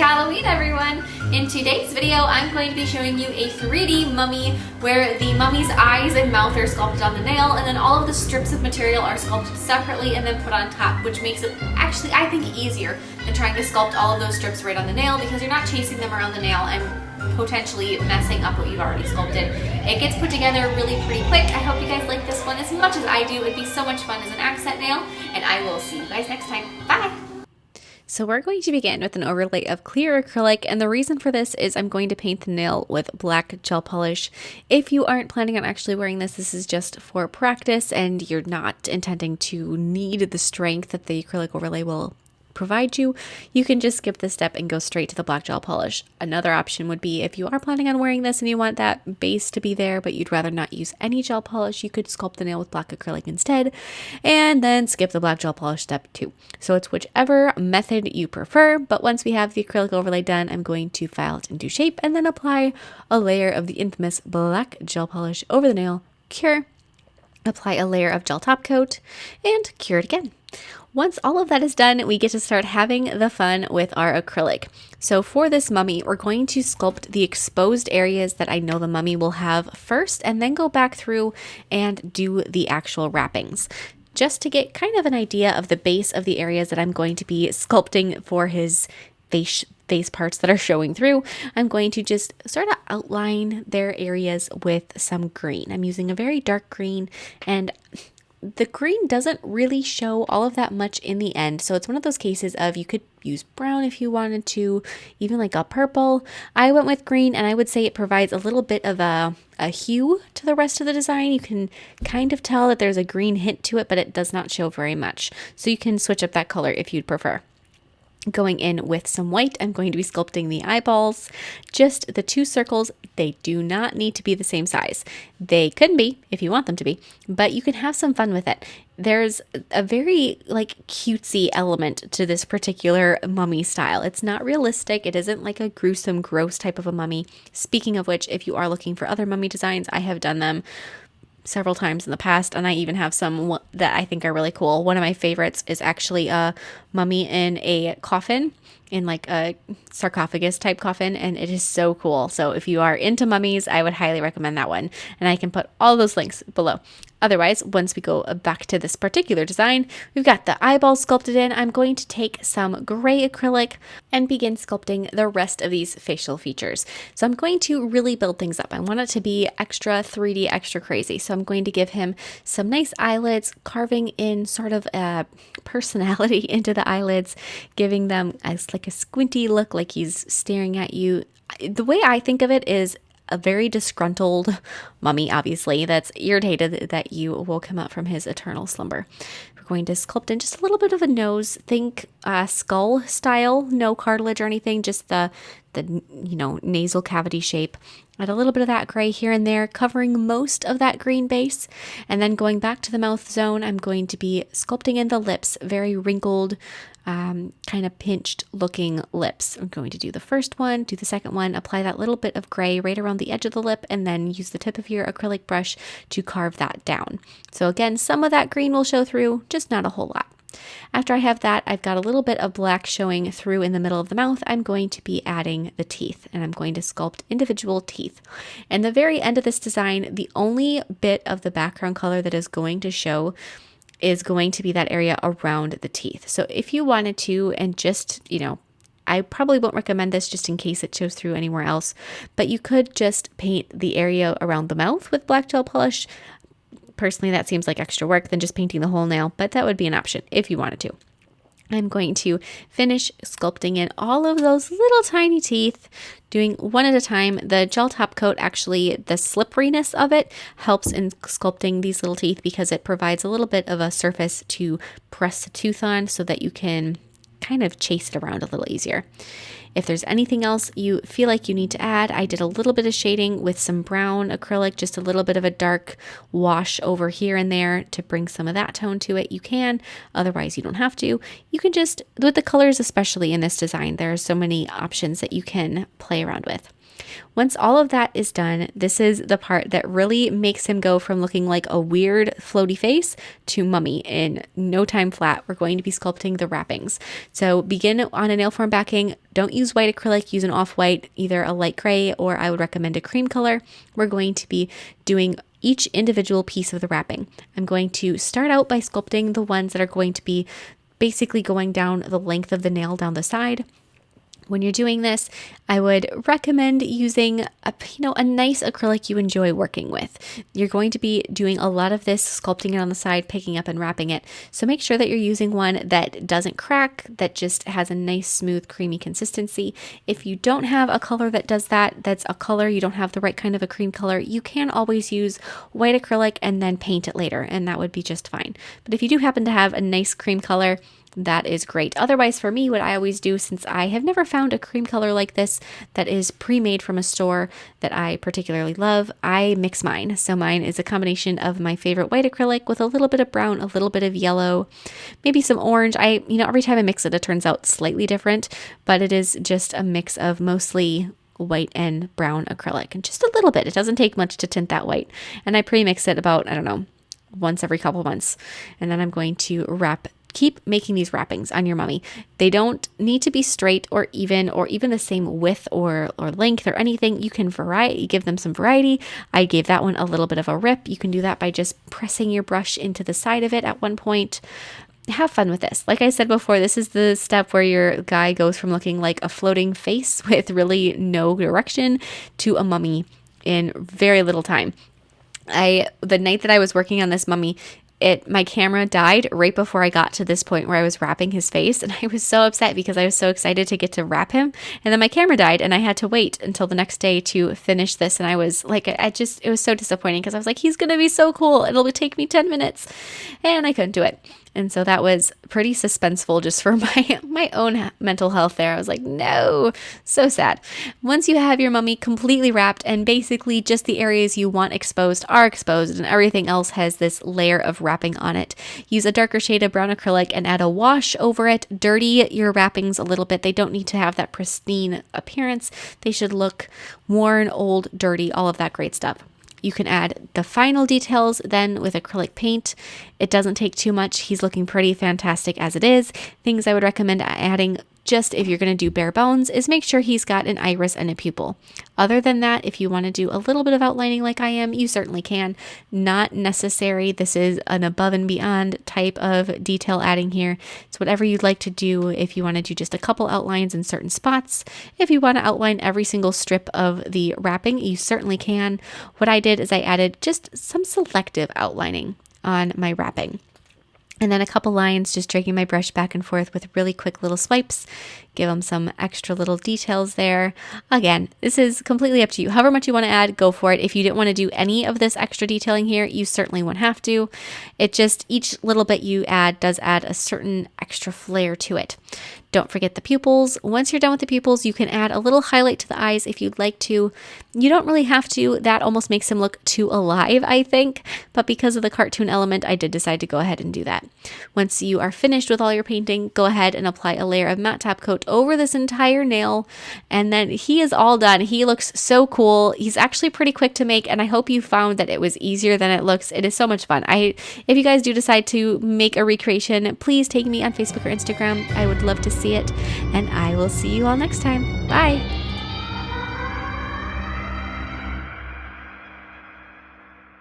Halloween, everyone! In today's video, I'm going to be showing you a 3D mummy where the mummy's eyes and mouth are sculpted on the nail, and then all of the strips of material are sculpted separately and then put on top, which makes it actually, I think, easier than trying to sculpt all of those strips right on the nail because you're not chasing them around the nail and potentially messing up what you've already sculpted. It gets put together really pretty quick. I hope you guys like this one as much as I do. It'd be so much fun as an accent nail, and I will see you guys next time. Bye! So we're going to begin with an overlay of clear acrylic, and the reason for this is I'm going to paint the nail with black gel polish. If you aren't planning on actually wearing this, this is just for practice and you're not intending to need the strength that the acrylic overlay will provide you, you can just skip this step and go straight to the black gel polish. Another option would be if you are planning on wearing this and you want that base to be there, but you'd rather not use any gel polish, you could sculpt the nail with black acrylic instead, and then skip the black gel polish step too. So it's whichever method you prefer, but once we have the acrylic overlay done, I'm going to file it into shape and then apply a layer of the infamous black gel polish over the nail, cure, apply a layer of gel top coat, and cure it again. Once all of that is done, we get to start having the fun with our acrylic. So for this mummy, we're going to sculpt the exposed areas that I know the mummy will have first, and then go back through and do the actual wrappings, just to get kind of an idea of the base of the areas that I'm going to be sculpting for his face parts that are showing through. I'm going to just sort of outline their areas with some green. I'm using a very dark green, and the green doesn't really show all of that much in the end. So it's one of those cases of you could use brown if you wanted to, even like a purple. I went with green, and I would say it provides a little bit of a hue to the rest of the design. You can kind of tell that there's a green hint to it, but it does not show very much. So you can switch up that color if you'd prefer. Going in with some white, I'm going to be sculpting the eyeballs, just the two circles. They do not need to be the same size. They could be if you want them to be, but you can have some fun with it. There's a very cutesy element to this particular mummy style. It's not realistic. It isn't like a gruesome, gross type of a mummy. Speaking of which, if you are looking for other mummy designs, I have done them several times in the past, and I even have some that I think are really cool. One of my favorites is actually a mummy in a coffin, in like a sarcophagus type coffin, and it is so cool. So if you are into mummies, I would highly recommend that one, and I can put all those links below. Otherwise, once we go back to this particular design, we've got the eyeballs sculpted in. I'm going to take some gray acrylic and begin sculpting the rest of these facial features. So I'm going to really build things up. I want it to be extra 3D, extra crazy. So I'm going to give him some nice eyelids, carving in sort of a personality into the eyelids, giving them like a squinty look, like he's staring at you. The way I think of it is a very disgruntled mummy, obviously, that's irritated that you woke him up from his eternal slumber. We're going to sculpt in just a little bit of a nose. Think skull style, no cartilage or anything, just the nasal cavity shape. Add a little bit of that gray here and there, covering most of that green base. And then going back to the mouth zone, I'm going to be sculpting in the lips, very wrinkled, kind of pinched looking lips. I'm going to do the first one, do the second one, apply that little bit of gray right around the edge of the lip, and then use the tip of your acrylic brush to carve that down. So again, some of that green will show through, just not a whole lot. After I have that, I've got a little bit of black showing through in the middle of the mouth. I'm going to be adding the teeth, and I'm going to sculpt individual teeth. And the very end of this design, the only bit of the background color that is going to show is going to be that area around the teeth. So if you wanted to, and just, I probably won't recommend this just in case it shows through anywhere else, but you could just paint the area around the mouth with black gel polish. Personally, that seems like extra work than just painting the whole nail, but that would be an option if you wanted to. I'm going to finish sculpting in all of those little tiny teeth, doing one at a time. The gel top coat, actually, the slipperiness of it helps in sculpting these little teeth because it provides a little bit of a surface to press the tooth on so that you can kind of chase it around a little easier. If there's anything else you feel like you need to add, I did a little bit of shading with some brown acrylic, just a little bit of a dark wash over here and there to bring some of that tone to it. You can, otherwise you don't have to. You can just, with the colors especially in this design, there are so many options that you can play around with. Once all of that is done, this is the part that really makes him go from looking like a weird floaty face to mummy in no time flat. We're going to be sculpting the wrappings. So begin on a nail form backing. Don't use white acrylic, use an off-white, either a light gray, or I would recommend a cream color. We're going to be doing each individual piece of the wrapping. I'm going to start out by sculpting the ones that are going to be basically going down the length of the nail down the side. When you're doing this, I would recommend using a nice acrylic you enjoy working with. You're going to be doing a lot of this, sculpting it on the side, picking up and wrapping it. So make sure that you're using one that doesn't crack, that just has a nice, smooth, creamy consistency. If you don't have a color that does that, that's a color, you don't have the right kind of a cream color, you can always use white acrylic and then paint it later, and that would be just fine. But if you do happen to have a nice cream color, that is great. Otherwise, for me, what I always do, since I have never found a cream color like this that is pre-made from a store that I particularly love, I mix mine. So mine is a combination of my favorite white acrylic with a little bit of brown, a little bit of yellow, maybe some orange. Every time I mix it, it turns out slightly different, but it is just a mix of mostly white and brown acrylic, and just a little bit. It doesn't take much to tint that white. And I pre-mix it about, once every couple months. And then I'm going to keep making these wrappings on your mummy. They don't need to be straight or even the same width or length or anything. You can give them some variety. I gave that one a little bit of a rip. You can do that by just pressing your brush into the side of it at one point. Have fun with this. Like I said before, this is the step where your guy goes from looking like a floating face with really no direction to a mummy in very little time. The night that I was working on this mummy, my camera died right before I got to this point where I was wrapping his face, and I was so upset because I was so excited to get to wrap him, and then my camera died and I had to wait until the next day to finish this, and I was like, it was so disappointing because I was like, he's gonna be so cool, it'll take me 10 minutes, and I couldn't do it. And so that was pretty suspenseful just for my own mental health there. I was like, no, so sad. Once you have your mummy completely wrapped and basically just the areas you want exposed are exposed and everything else has this layer of wrapping on it, use a darker shade of brown acrylic and add a wash over it. Dirty your wrappings a little bit. They don't need to have that pristine appearance. They should look worn, old, dirty, all of that great stuff. You can add the final details then with acrylic paint. It doesn't take too much. He's looking pretty fantastic as it is. Things I would recommend adding, just if you're going to do bare bones, is make sure he's got an iris and a pupil. Other than that, if you want to do a little bit of outlining like I am, you certainly can. Not necessary. This is an above and beyond type of detail adding here. It's whatever you'd like to do. If you want to do just a couple outlines in certain spots, if you want to outline every single strip of the wrapping, you certainly can. What I did is I added just some selective outlining on my wrapping. And then a couple lines, just dragging my brush back and forth with really quick little swipes. Give them some extra little details there. Again, this is completely up to you. However much you want to add, go for it. If you didn't want to do any of this extra detailing here, you certainly won't have to. It just, each little bit you add does add a certain extra flair to it. Don't forget the pupils. Once you're done with the pupils, you can add a little highlight to the eyes if you'd like to. You don't really have to. That almost makes him look too alive, I think. But because of the cartoon element, I did decide to go ahead and do that. Once you are finished with all your painting, go ahead and apply a layer of matte top coat over this entire nail. And then he is all done. He looks so cool. He's actually pretty quick to make, and I hope you found that it was easier than it looks. It is so much fun. If you guys do decide to make a recreation, please take me on Facebook or Instagram. I would love to see it, and I will see you all next time. Bye.